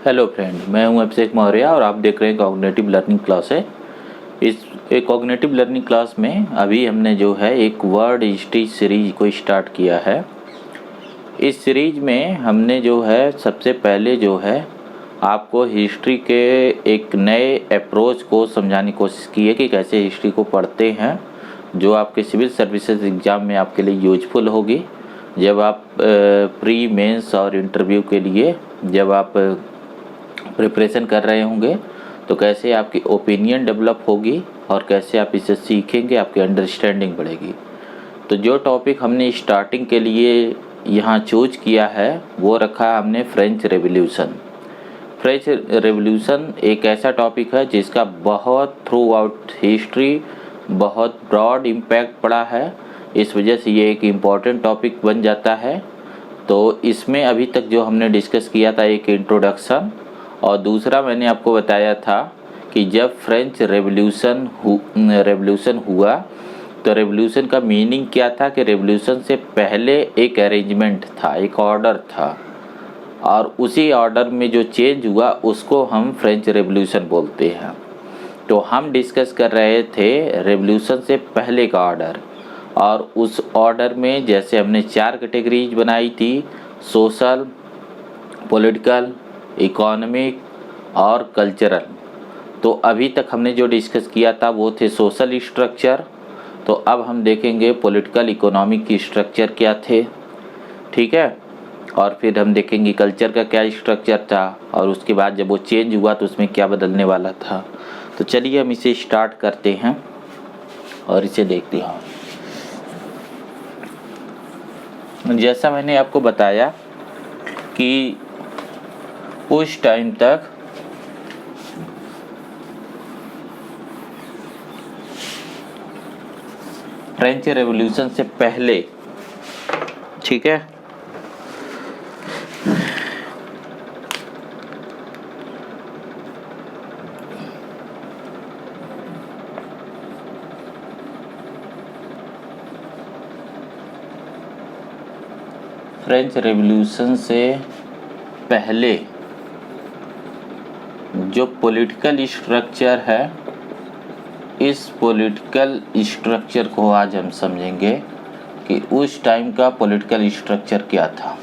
Hello friend, मैं हूं अभिषेक मौर्य और आप देख रहे हैं कॉग्निटिव लर्निंग क्लास है। इस एक कॉग्निटिव लर्निंग क्लास में अभी हमने जो है एक वर्ड हिस्ट्री सीरीज को स्टार्ट किया है। इस सीरीज में हमने जो है सबसे पहले जो है आपको हिस्ट्री के एक नए अप्रोच को समझाने की कोशिश की है कि कैसे हिस्ट्री को पढ़ते हैं, जो आपके सिविल सर्विसेज एग्ज़ाम में आपके लिए यूजफुल होगी। जब आप प्री मेंस और इंटरव्यू के लिए जब आप प्रिपरेशन कर रहे होंगे तो कैसे आपकी ओपिनियन डेवलप होगी और कैसे आप इसे सीखेंगे, आपकी अंडरस्टैंडिंग बढ़ेगी। तो जो टॉपिक हमने स्टार्टिंग के लिए यहाँ चूज किया है वो रखा हमने फ्रेंच रेवोल्यूशन। फ्रेंच रेवोल्यूशन एक ऐसा टॉपिक है जिसका बहुत थ्रू आउट हिस्ट्री बहुत ब्रॉड इम्पैक्ट पड़ा है, इस वजह से ये एक इम्पॉर्टेंट टॉपिक बन जाता है। तो इसमें अभी तक जो हमने डिस्कस किया था एक इंट्रोडक्शन, और दूसरा मैंने आपको बताया था कि जब फ्रेंच रेवोल्यूशन हुआ तो रेवोल्यूशन का मीनिंग क्या था कि रेवोल्यूशन से पहले एक अरेंजमेंट था, एक ऑर्डर था, और उसी ऑर्डर में जो चेंज हुआ उसको हम फ्रेंच रेवोल्यूशन बोलते हैं। तो हम डिस्कस कर रहे थे रेवोल्यूशन से पहले का ऑर्डर, और उस ऑर्डर में जैसे हमने 4 कैटेगरीज बनाई थी, सोशल, पॉलिटिकल, इकोनॉमिक और कल्चरल। तो अभी तक हमने जो डिस्कस किया था वो थे सोशल स्ट्रक्चर। तो अब हम देखेंगे पॉलिटिकल इकोनॉमिक की स्ट्रक्चर क्या थे, ठीक है, और फिर हम देखेंगे कल्चर का क्या स्ट्रक्चर था, और उसके बाद जब वो चेंज हुआ तो उसमें क्या बदलने वाला था। तो चलिए हम इसे स्टार्ट करते हैं और इसे देखते हैं। जैसा मैंने आपको बताया कि उस टाइम तक फ्रेंच रेवोल्यूशन से पहले, ठीक है, फ्रेंच रेवोल्यूशन से पहले जो पॉलिटिकल स्ट्रक्चर है, इस पॉलिटिकल स्ट्रक्चर को आज हम समझेंगे कि उस टाइम का पॉलिटिकल स्ट्रक्चर क्या था,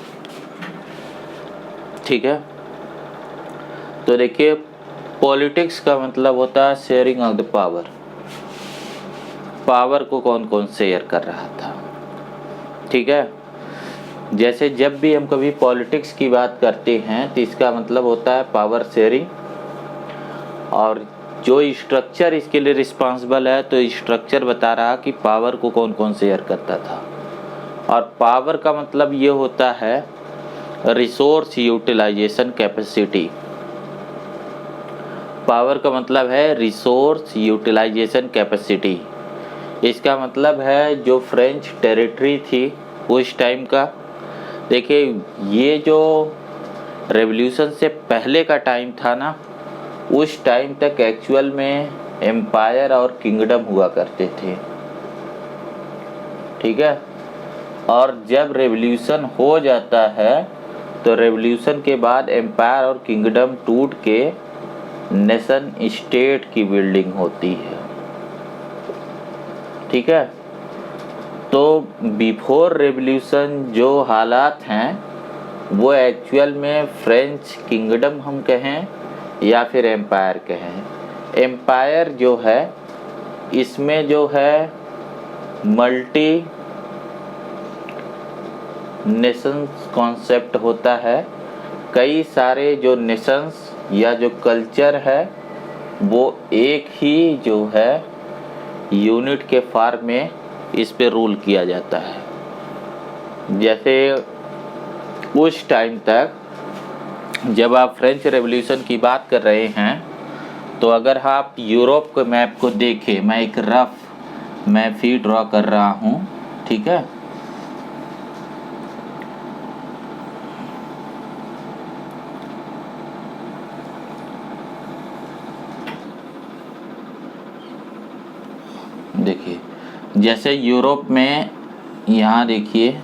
ठीक है। तो देखिए, पॉलिटिक्स का मतलब होता है sharing of the power. Power को कौन कौन शेयर कर रहा था, ठीक है। जैसे जब भी हम कभी पॉलिटिक्स की बात करते हैं तो इसका मतलब होता है पावर शेयरिंग, और जो स्ट्रक्चर इसके लिए रिस्पॉन्सिबल है तो स्ट्रक्चर बता रहा कि पावर को कौन कौन शेयर करता था। और पावर का मतलब ये होता है रिसोर्स यूटिलाइजेशन कैपेसिटी। पावर का मतलब है रिसोर्स यूटिलाइजेशन कैपेसिटी। इसका मतलब है जो फ्रेंच टेरिटरी थी उस टाइम का, देखिए ये जो रेवोल्यूशन से पहले का टाइम था ना, उस टाइम तक एक्चुअल में एम्पायर और किंगडम हुआ करते थे, ठीक है। और जब रेवोल्यूशन हो जाता है तो रेवोल्यूशन के बाद एम्पायर और किंगडम टूट के नेशन स्टेट की बिल्डिंग होती है, ठीक है। तो बिफोर रेवोल्यूशन जो हालात हैं वो एक्चुअल में फ्रेंच किंगडम हम कहें या फिर एम्पायर कहें। एम्पायर जो है इसमें जो है मल्टी नेशंस कॉन्सेप्ट होता है। कई सारे जो नेशंस या जो कल्चर है वो एक ही जो है यूनिट के फॉर्म में इस पे रूल किया जाता है। जैसे उस टाइम तक जब आप फ्रेंच रेवोल्यूशन की बात कर रहे हैं तो अगर आप यूरोप के मैप को देखें, मैं एक रफ मैप ही ड्रॉ कर रहा हूँ, ठीक है। देखिए जैसे यूरोप में यहाँ देखिए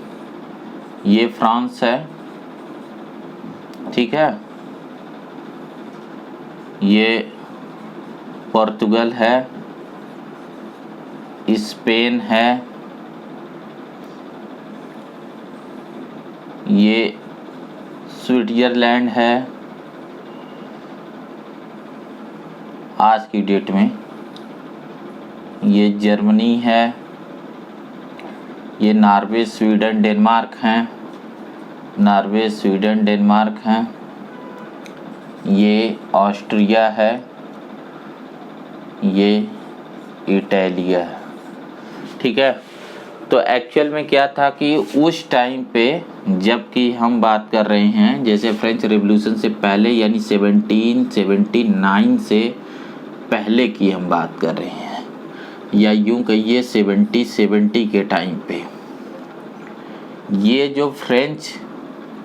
ये फ्रांस है, ठीक है, ये पोर्तुगल है, स्पेन है, ये स्विट्ज़रलैंड है आज की डेट में, ये जर्मनी है, ये नॉर्वे, स्वीडन, डेनमार्क हैं, नॉर्वे, स्वीडन, डेनमार्क हैं, ये ऑस्ट्रिया है, ये इटालिया है। ठीक है, तो एक्चुअल में क्या था कि उस टाइम पे जबकि हम बात कर रहे हैं जैसे फ्रेंच रिवॉल्यूशन से पहले यानी 1779 से पहले की हम बात कर रहे हैं, या यूं कहिए 70 के टाइम पे ये जो फ्रेंच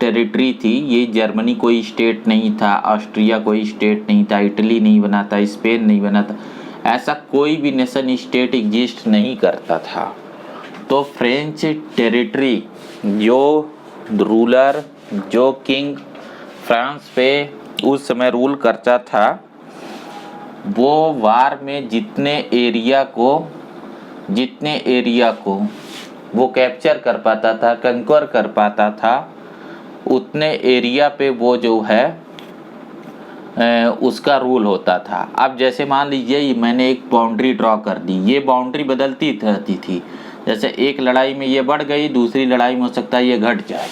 टेरिटरी थी, ये जर्मनी कोई स्टेट नहीं था, ऑस्ट्रिया कोई स्टेट नहीं था, इटली नहीं बना था, स्पेन नहीं बना था, ऐसा कोई भी नेशन स्टेट एग्जिस्ट नहीं करता था। तो फ्रेंच टेरिटरी जो रूलर, जो किंग फ्रांस पे उस समय रूल करता था, वो वार में जितने एरिया को वो कैप्चर कर पाता था, कंक्वर कर पाता था, उतने एरिया पे वो जो है उसका रूल होता था। अब जैसे मान लीजिए मैंने एक बाउंड्री ड्रॉ कर दी, ये बाउंड्री बदलती रहती थी, जैसे एक लड़ाई में ये बढ़ गई, दूसरी लड़ाई में हो सकता है ये घट जाए।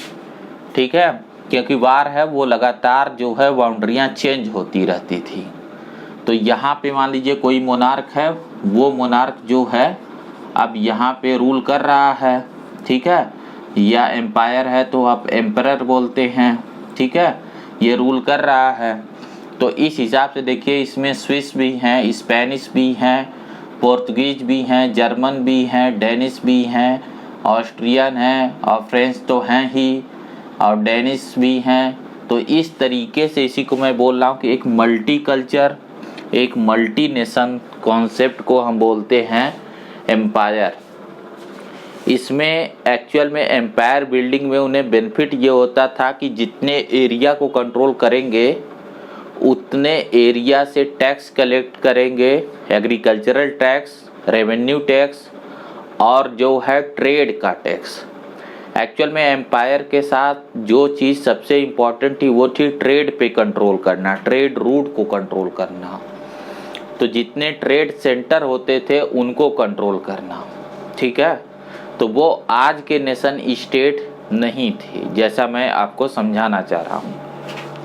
ठीक है, क्योंकि वार है वो लगातार जो है बाउंड्रियाँ चेंज होती रहती थी। तो यहाँ पे मान लीजिए कोई मोनार्क है, वो मोनार्क जो है अब यहाँ पे रूल कर रहा है। ठीक है, या एम्पायर है तो आप एम्परर बोलते हैं। ठीक है, ये रूल कर रहा है। तो इस हिसाब से देखिए इसमें स्विस भी हैं, स्पेनिश भी हैं, पोर्तुगीज भी हैं, जर्मन भी हैं, डेनिश भी हैं, ऑस्ट्रियन हैं और फ्रेंच तो हैं ही, और डेनिश भी हैं। तो इस तरीके से इसी को मैं बोल रहा हूँ कि एक मल्टी कल्चर, एक मल्टी नेशन कॉन्सेप्ट को हम बोलते हैं एम्पायर। इसमें एक्चुअल में एम्पायर बिल्डिंग में उन्हें बेनिफिट ये होता था कि जितने एरिया को कंट्रोल करेंगे उतने एरिया से टैक्स कलेक्ट करेंगे, एग्रीकल्चरल टैक्स, रेवेन्यू टैक्स और जो है ट्रेड का टैक्स। एक्चुअल में एम्पायर के साथ जो चीज़ सबसे इम्पॉर्टेंट थी वो थी ट्रेड पे कंट्रोल करना, ट्रेड रूट को कंट्रोल करना। तो जितने ट्रेड सेंटर होते थे उनको कंट्रोल करना। ठीक है, तो वो आज के नेशन स्टेट नहीं थे, जैसा मैं आपको समझाना चाह रहा हूँ।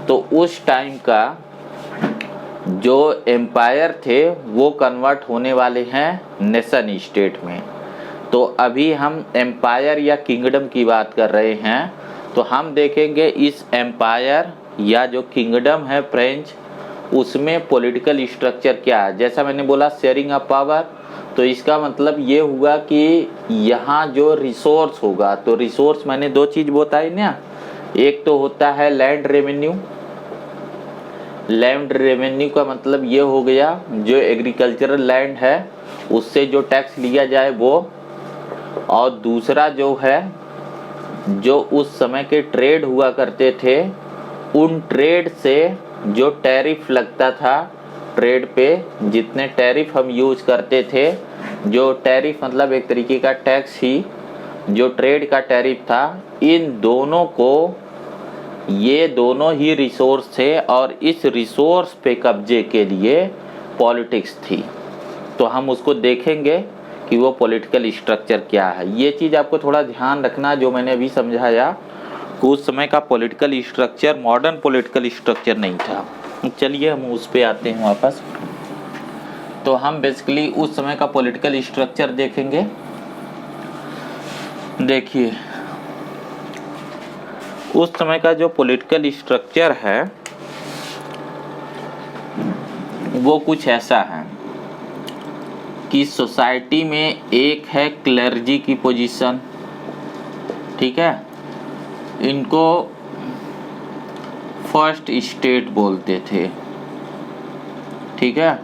तो उस टाइम का जो एम्पायर थे वो कन्वर्ट होने वाले हैं नेशन स्टेट में। तो अभी हम एम्पायर या किंगडम की बात कर रहे हैं, तो हम देखेंगे इस एम्पायर या जो किंगडम है फ्रेंच, उसमें पॉलिटिकल स्ट्रक्चर क्या है। जैसा मैंने बोला शेयरिंग ऑफ पावर, तो इसका मतलब ये हुआ कि यहाँ जो रिसोर्स होगा, तो रिसोर्स मैंने दो चीज़ बताई ना, एक तो होता है लैंड रेवेन्यू। लैंड रेवेन्यू का मतलब ये हो गया जो एग्रीकल्चरल लैंड है उससे जो टैक्स लिया जाए वो, और दूसरा जो है जो उस समय के ट्रेड हुआ करते थे उन ट्रेड से जो टैरिफ लगता था, ट्रेड पे जितने टैरिफ हम यूज करते थे, जो टैरिफ मतलब एक तरीके का टैक्स ही, जो ट्रेड का टैरिफ था, इन दोनों को, ये दोनों ही रिसोर्स थे और इस रिसोर्स पे कब्जे के लिए पॉलिटिक्स थी। तो हम उसको देखेंगे कि वो पॉलिटिकल स्ट्रक्चर क्या है। ये चीज़ आपको थोड़ा ध्यान रखना जो मैंने अभी समझाया कि उस समय का political structure modern political structure नहीं था। चलिए हम उस पे आते हैं वापस। तो हम बेसिकली उस समय का पॉलिटिकल स्ट्रक्चर देखेंगे। देखिए उस समय का जो पॉलिटिकल स्ट्रक्चर है वो कुछ ऐसा है कि सोसाइटी में एक है क्लर्जी की पोजीशन। ठीक है, इनको फर्स्ट स्टेट बोलते थे। ठीक है,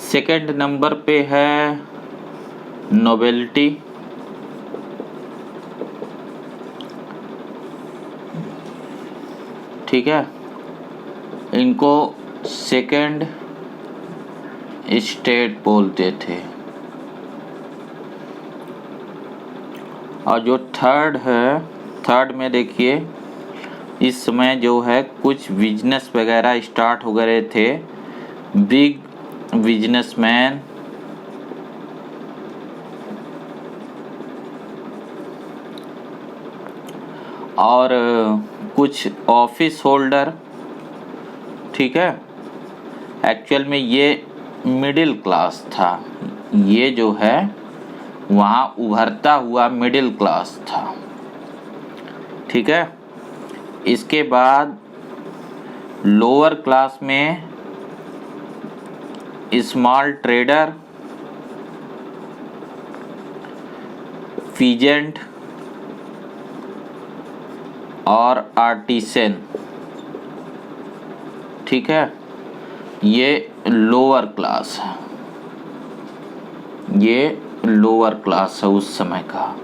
सेकंड नंबर पे है नोबेलिटी। ठीक है, इनको सेकंड स्टेट बोलते थे। और जो थर्ड है, थर्ड में देखिए इस समय जो है कुछ बिजनेस वगैरह स्टार्ट हो गए थे, बिग बिजनेसमैन और कुछ ऑफिस होल्डर। ठीक है, एक्चुअल में ये मिडिल क्लास था, ये जो है वहाँ उभरता हुआ मिडिल क्लास था। ठीक है, इसके बाद लोअर क्लास में स्मॉल ट्रेडर, पीजेंट और आर्टिसन। ठीक है, ये लोअर क्लास है, ये लोअर क्लास है उस समय का।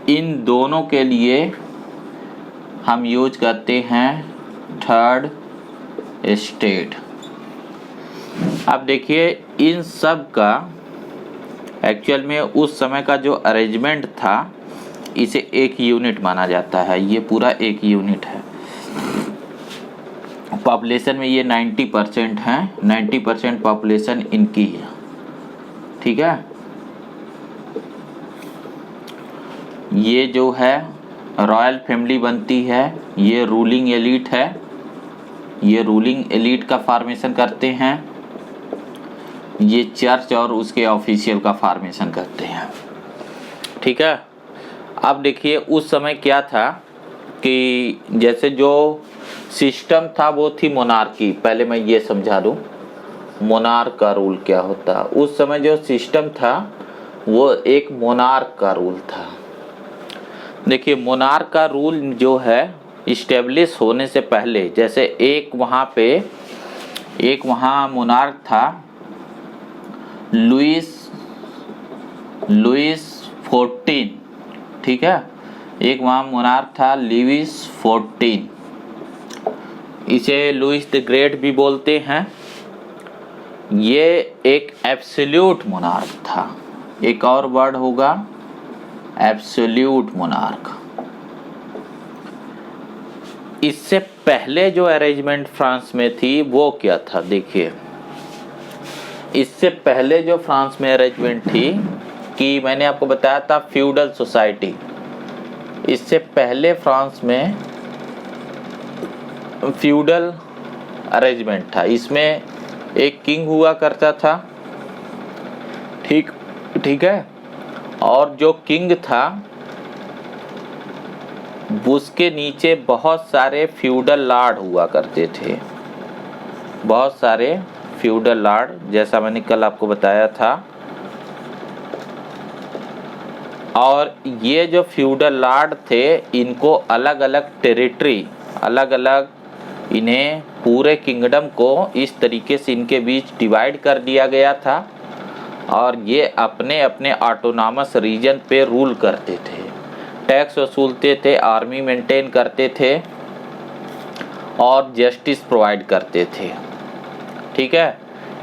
इन दोनों के लिए हम यूज करते हैं थर्ड स्टेट। अब देखिए इन सब का एक्चुअल में उस समय का जो अरेंजमेंट था, इसे एक यूनिट माना जाता है, ये पूरा एक यूनिट है। पॉपुलेशन में ये 90% है, 90% पॉपुलेशन इनकी है। ठीक है, ये जो है रॉयल फैमिली बनती है, ये रूलिंग एलीट है, ये रूलिंग एलीट का फॉर्मेशन करते हैं, ये चर्च और उसके ऑफिशियल का फॉर्मेशन करते हैं। ठीक है, अब देखिए उस समय क्या था कि जैसे जो सिस्टम था वो थी मोनार्की। पहले मैं ये समझा दूं मोनार्क का रूल क्या होता। उस समय जो सिस्टम था वो एक मोनार्क का रूल था। देखिए मोनार्क का रूल जो है इस्टेब्लिश होने से पहले, जैसे एक वहाँ मोनार्क था लुइस 14। ठीक है, एक वहाँ मोनार्क था लुइस 14, इसे लुइस द ग्रेट भी बोलते हैं। ये एक एब्सोल्यूट मोनार्क था, एक और वर्ड होगा एब्सोल्यूट मोनार्क। इससे पहले जो अरेंजमेंट फ्रांस में थी वो क्या था, देखिए इससे पहले जो फ्रांस में अरेंजमेंट थी कि मैंने आपको बताया था फ्यूडल सोसाइटी। इससे पहले फ्रांस में फ्यूडल अरेंजमेंट था, इसमें एक किंग हुआ करता था। ठीक है, और जो किंग था उसके नीचे बहुत सारे फ्यूडल लॉर्ड हुआ करते थे, बहुत सारे फ्यूडल लॉर्ड, जैसा मैंने कल आपको बताया था। और ये जो फ्यूडल लॉर्ड थे इनको अलग अलग टेरिटरी, अलग अलग इन्हें पूरे किंगडम को इस तरीके से इनके बीच डिवाइड कर दिया गया था और ये अपने अपने ऑटोनॉमस रीजन पे रूल करते थे, टैक्स वसूलते थे, आर्मी मेंटेन करते थे और जस्टिस प्रोवाइड करते थे। ठीक है,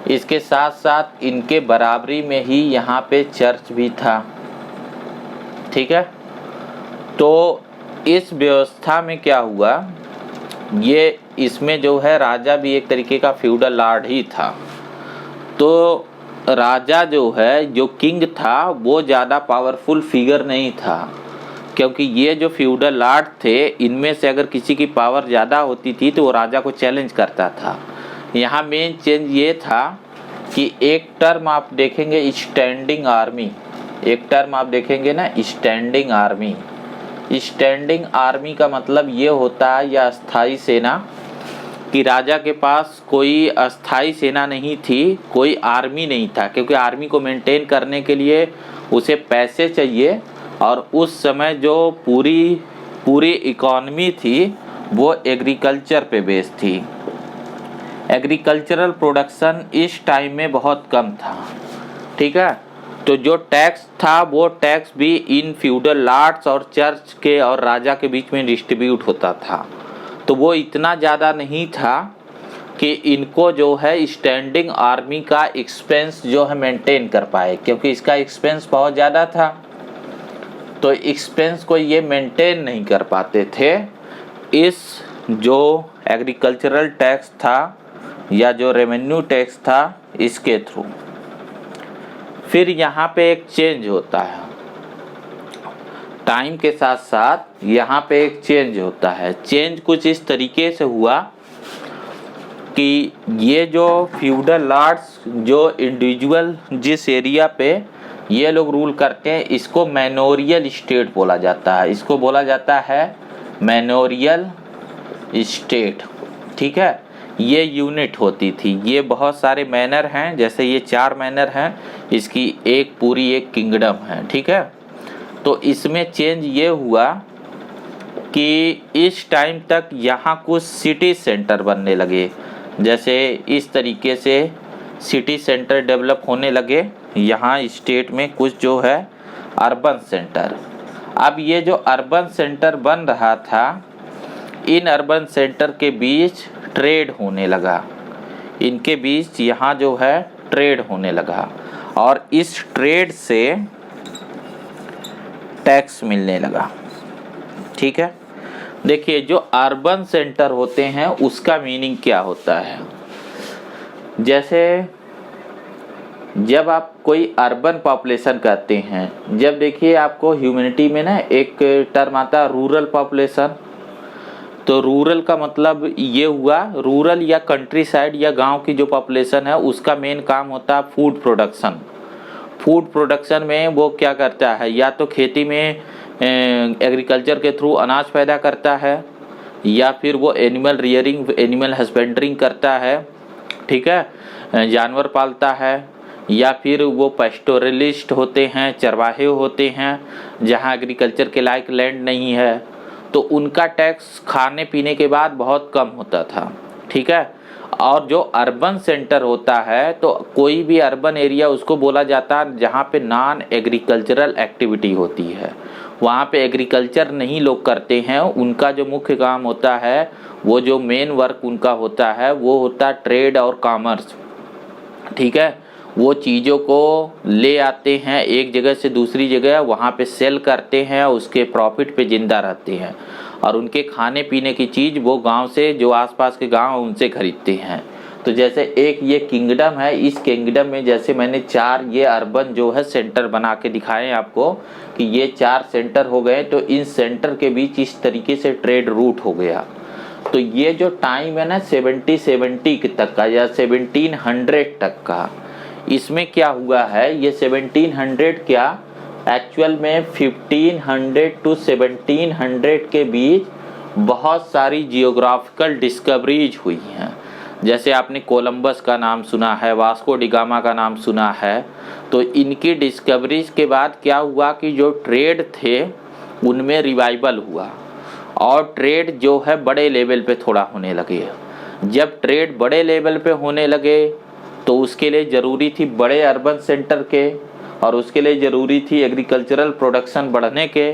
इसके साथ साथ इनके बराबरी में ही यहाँ पे चर्च भी था। ठीक है, तो इस व्यवस्था में क्या हुआ, ये इसमें जो है राजा भी एक तरीके का फ्यूडल लॉर्ड ही था। तो राजा जो है, जो किंग था, वो ज़्यादा पावरफुल फिगर नहीं था, क्योंकि ये जो फ्यूडल लॉर्ड थे इनमें से अगर किसी की पावर ज़्यादा होती थी तो वो राजा को चैलेंज करता था। यहाँ मेन चेंज ये था कि एक टर्म आप देखेंगे स्टैंडिंग आर्मी, एक टर्म आप देखेंगे ना स्टैंडिंग आर्मी। स्टैंडिंग आर्मी का मतलब ये होता है या अस्थाई सेना, कि राजा के पास कोई अस्थाई सेना नहीं थी, कोई आर्मी नहीं था, क्योंकि आर्मी को मेंटेन करने के लिए उसे पैसे चाहिए और उस समय जो पूरी इकॉनमी थी वो एग्रीकल्चर पे बेस थी। एग्रीकल्चरल प्रोडक्शन इस टाइम में बहुत कम था। ठीक है, तो जो टैक्स था वो टैक्स भी इन फ्यूडल लॉर्ड्स और चर्च के और राजा के बीच में डिस्ट्रीब्यूट होता था। तो वो इतना ज़्यादा नहीं था कि इनको जो है स्टैंडिंग आर्मी का एक्सपेंस जो है मेंटेन कर पाए, क्योंकि इसका एक्सपेंस बहुत ज़्यादा था, तो एक्सपेंस को ये मेंटेन नहीं कर पाते थे। इस जो एग्रीकल्चरल टैक्स था या जो रेवेन्यू टैक्स था इसके थ्रू फिर यहाँ पे एक चेंज होता है, टाइम के साथ साथ यहाँ पे एक चेंज होता है। चेंज कुछ इस तरीके से हुआ कि ये जो फ्यूडल लॉर्ड्स जो इंडिविजुअल जिस एरिया पे ये लोग रूल करते हैं, इसको मैनोरियल स्टेट बोला जाता है, इसको बोला जाता है मैनोरियल स्टेट। ठीक है, ये यूनिट होती थी। ये बहुत सारे मैनर हैं, जैसे ये 4 मैनर हैं, इसकी एक पूरी एक किंगडम है। ठीक है, तो इसमें चेंज ये हुआ कि इस टाइम तक यहाँ कुछ सिटी सेंटर बनने लगे, जैसे इस तरीके से सिटी सेंटर डेवलप होने लगे यहाँ स्टेट में, कुछ जो है अर्बन सेंटर। अब ये जो अर्बन सेंटर बन रहा था, इन अर्बन सेंटर के बीच ट्रेड होने लगा, इनके बीच यहाँ जो है ट्रेड होने लगा, और इस ट्रेड से टैक्स मिलने लगा। ठीक है, देखिए जो अर्बन सेंटर होते हैं उसका मीनिंग क्या होता है। जैसे जब आप कोई अर्बन पॉपुलेशन कहते हैं, जब देखिए आपको ह्यूमैनिटी में ना एक टर्म आता है रूरल पॉपुलेशन, तो रूरल का मतलब ये हुआ, रूरल या कंट्री साइड या गांव की जो पॉपुलेशन है उसका मेन काम होता है फूड प्रोडक्शन। फूड प्रोडक्शन में वो क्या करता है, या तो खेती में एग्रीकल्चर के थ्रू अनाज पैदा करता है, या फिर वो एनिमल रियरिंग, एनिमल हस्बेंड्रिंग करता है। ठीक है, जानवर पालता है, या फिर वो पेस्टोरलिस्ट होते हैं, चरवाहे होते हैं, जहाँ एग्रीकल्चर के लायक लैंड नहीं है, तो उनका टैक्स खाने पीने के बाद बहुत कम होता था। ठीक है, और जो अर्बन सेंटर होता है, तो कोई भी अर्बन एरिया उसको बोला जाता है जहाँ पे नॉन एग्रीकल्चरल एक्टिविटी होती है, वहाँ पे एग्रीकल्चर नहीं लोग करते हैं। उनका जो मुख्य काम होता है, वो जो मेन वर्क उनका होता है, वो होता है ट्रेड और कॉमर्स। ठीक है, वो चीज़ों को ले आते हैं एक जगह से दूसरी जगह, वहाँ पे सेल करते हैं, उसके प्रॉफिट पे जिंदा रहते हैं, और उनके खाने पीने की चीज़ वो गांव से, जो आसपास के गांव उनसे खरीदते हैं। तो जैसे एक ये किंगडम है, इस किंगडम में जैसे मैंने 4 ये अर्बन जो है सेंटर बना के दिखाए आपको कि ये 4 सेंटर हो गए, तो इन सेंटर के बीच इस तरीके से ट्रेड रूट हो गया। तो ये जो टाइम है ना 1770 तक का या 1700 तक का, इसमें क्या हुआ है, ये 1700 क्या एक्चुअल में 1500 टू 1700 के बीच बहुत सारी जियोग्राफिकल डिस्कवरीज हुई हैं। जैसे आपने कोलंबस का नाम सुना है, वास्को डी गामा का नाम सुना है, तो इनकी डिस्कवरीज के बाद क्या हुआ कि जो ट्रेड थे उनमें रिवाइवल हुआ, और ट्रेड जो है बड़े लेवल पे थोड़ा होने लगे। जब ट्रेड बड़े लेवल पे होने लगे तो उसके लिए ज़रूरी थी बड़े अर्बन सेंटर के, और उसके लिए ज़रूरी थी एग्रीकल्चरल प्रोडक्शन बढ़ने के।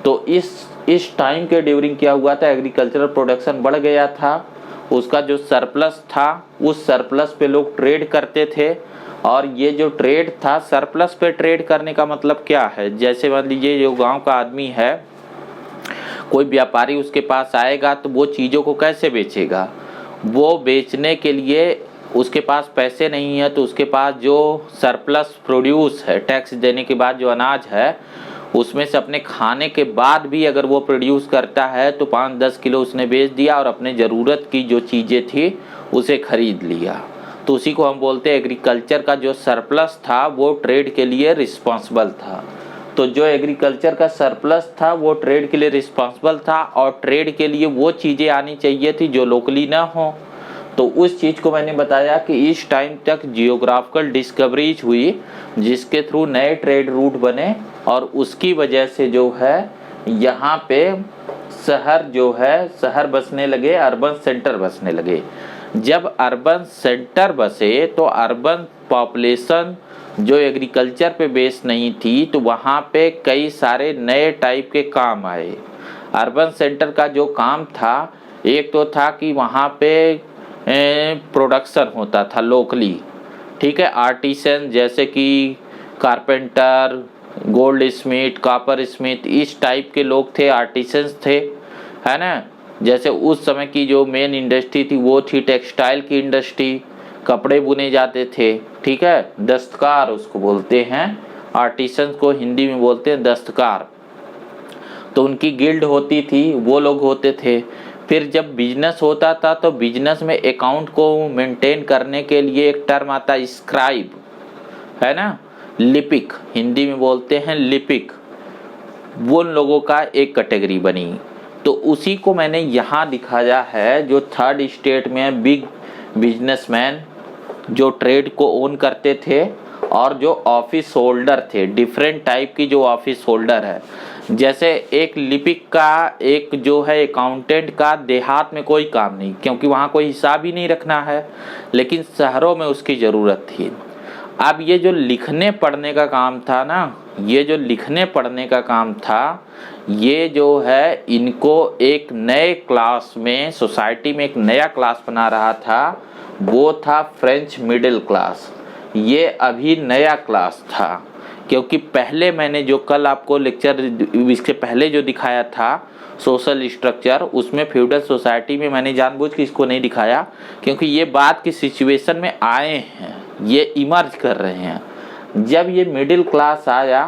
तो इस टाइम के ड्यूरिंग क्या हुआ था, एग्रीकल्चरल प्रोडक्शन बढ़ गया था, उसका जो सरप्लस था उस सरप्लस पे लोग ट्रेड करते थे। और ये जो ट्रेड था, सरप्लस पे ट्रेड करने का मतलब क्या है, जैसे मान लीजिए जो गांव का आदमी है, कोई व्यापारी उसके पास आएगा तो वो चीज़ों को कैसे बेचेगा, वो बेचने के लिए उसके पास पैसे नहीं है, तो उसके पास जो सरप्लस प्रोड्यूस है, टैक्स देने के बाद जो अनाज है, उसमें से अपने खाने के बाद भी अगर वो प्रोड्यूस करता है तो 5-10 किलो उसने बेच दिया और अपने ज़रूरत की जो चीज़ें थी उसे खरीद लिया। तो उसी को हम बोलते हैं एग्रीकल्चर का जो सरप्लस था वो ट्रेड के लिए रिस्पॉन्सिबल था। तो जो एग्रीकल्चर का सरप्लस था वो ट्रेड के लिए रिस्पॉन्सिबल था, और ट्रेड के लिए वो चीज़ें आनी चाहिए थी जो लोकली ना हो। तो उस चीज़ को मैंने बताया कि इस टाइम तक जियोग्राफिकल डिस्कवरीज हुई जिसके थ्रू नए ट्रेड रूट बने, और उसकी वजह से जो है यहाँ पे शहर जो है, शहर बसने लगे, अर्बन सेंटर बसने लगे। जब अर्बन सेंटर बसे तो अर्बन पॉपुलेशन जो एग्रीकल्चर पे बेस नहीं थी, तो वहाँ पे कई सारे नए टाइप के काम आए। अर्बन सेंटर का जो काम था, एक तो था कि वहाँ पे प्रोडक्शन होता था लोकली, ठीक है, आर्टिसन जैसे कि carpenter, gold Smith, copper Smith, इस टाइप के लोग थे, आर्टिसंस थे, है ना। जैसे उस समय की जो मेन इंडस्ट्री थी वो थी टेक्सटाइल की इंडस्ट्री, कपड़े बुने जाते थे, ठीक है, दस्तकार उसको बोलते हैं, आर्टिसन को हिंदी में बोलते हैं दस्तकार। तो उनकी गिल्ड होती थी, वो लोग होते थे। फिर जब बिजनेस होता था तो बिजनेस में अकाउंट को मेंटेन करने के लिए एक टर्म आता है स्क्राइब, है ना, लिपिक, हिंदी में बोलते हैं लिपिक, वो उन लोगों का एक कैटेगरी बनी। तो उसी को मैंने यहाँ दिखाया है, जो थर्ड स्टेट में बिग बिजनेसमैन जो ट्रेड को ओन करते थे और जो ऑफिस होल्डर थे, डिफरेंट टाइप की जो ऑफिस होल्डर है। जैसे एक लिपिक का, एक जो है अकाउंटेंट का देहात में कोई काम नहीं, क्योंकि वहाँ कोई हिसाब ही नहीं रखना है, लेकिन शहरों में उसकी ज़रूरत थी। अब ये जो लिखने पढ़ने का काम था ना, ये जो लिखने पढ़ने का काम था, ये जो है इनको एक नए क्लास में, सोसाइटी में एक नया क्लास बना रहा था, वो था फ्रेंच मिडिल क्लास। ये अभी नया क्लास था, क्योंकि पहले मैंने जो कल आपको लेक्चर इसके पहले जो दिखाया था सोशल स्ट्रक्चर, उसमें फ्यूडल सोसाइटी में मैंने जानबूझ के इसको नहीं दिखाया, क्योंकि ये बात की सिचुएशन में आए हैं, ये इमर्ज कर रहे हैं। जब ये मिडिल क्लास आया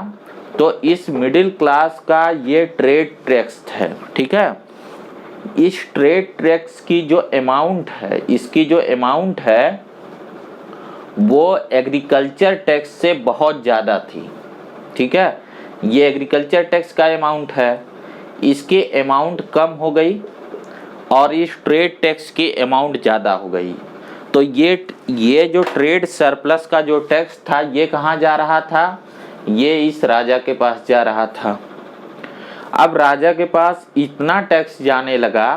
तो इस मिडिल क्लास का ये ट्रेड टैक्स है, ठीक है। इस ट्रेड टैक्स की जो अमाउंट है, इसकी जो अमाउंट है वो एग्रीकल्चर टैक्स से बहुत ज़्यादा थी, ठीक है। ये एग्रीकल्चर टैक्स का अमाउंट है, इसकी अमाउंट कम हो गई और इस ट्रेड टैक्स की अमाउंट ज़्यादा हो गई। तो ये जो ट्रेड सरप्लस का जो टैक्स था, ये कहाँ जा रहा था, ये इस राजा के पास जा रहा था। अब राजा के पास इतना टैक्स जाने लगा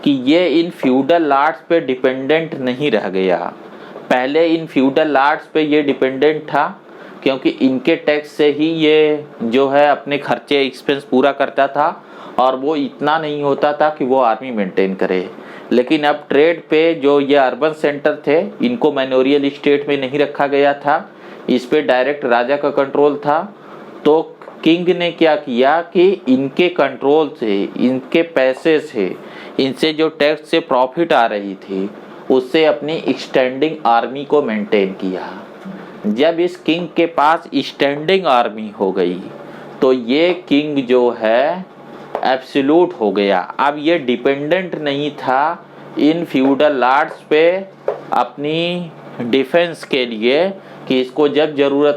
कि ये इन फ्यूडल लॉर्ड्स पे डिपेंडेंट नहीं रह गया। पहले इन फ्यूडल लॉर्ड्स पे ये डिपेंडेंट था, क्योंकि इनके टैक्स से ही ये जो है अपने खर्चे एक्सपेंस पूरा करता था, और वो इतना नहीं होता था कि वो आर्मी मेंटेन करे। लेकिन अब ट्रेड पे जो ये अर्बन सेंटर थे, इनको मैनोरियल स्टेट में नहीं रखा गया था, इस पे डायरेक्ट राजा का कंट्रोल था। तो किंग ने क्या किया कि इनके कंट्रोल से, इनके पैसे से, इनसे जो टैक्स से प्रॉफिट आ रही थी, उससे अपनी स्टैंडिंग आर्मी को मेंटेन किया। जब इस किंग के पास स्टैंडिंग आर्मी हो गई तो ये किंग जो है एब्सोल्यूट हो गया। अब ये डिपेंडेंट नहीं था इन फ्यूडल लॉर्ड्स पे अपनी डिफेंस के लिए, कि इसको जब ज़रूरत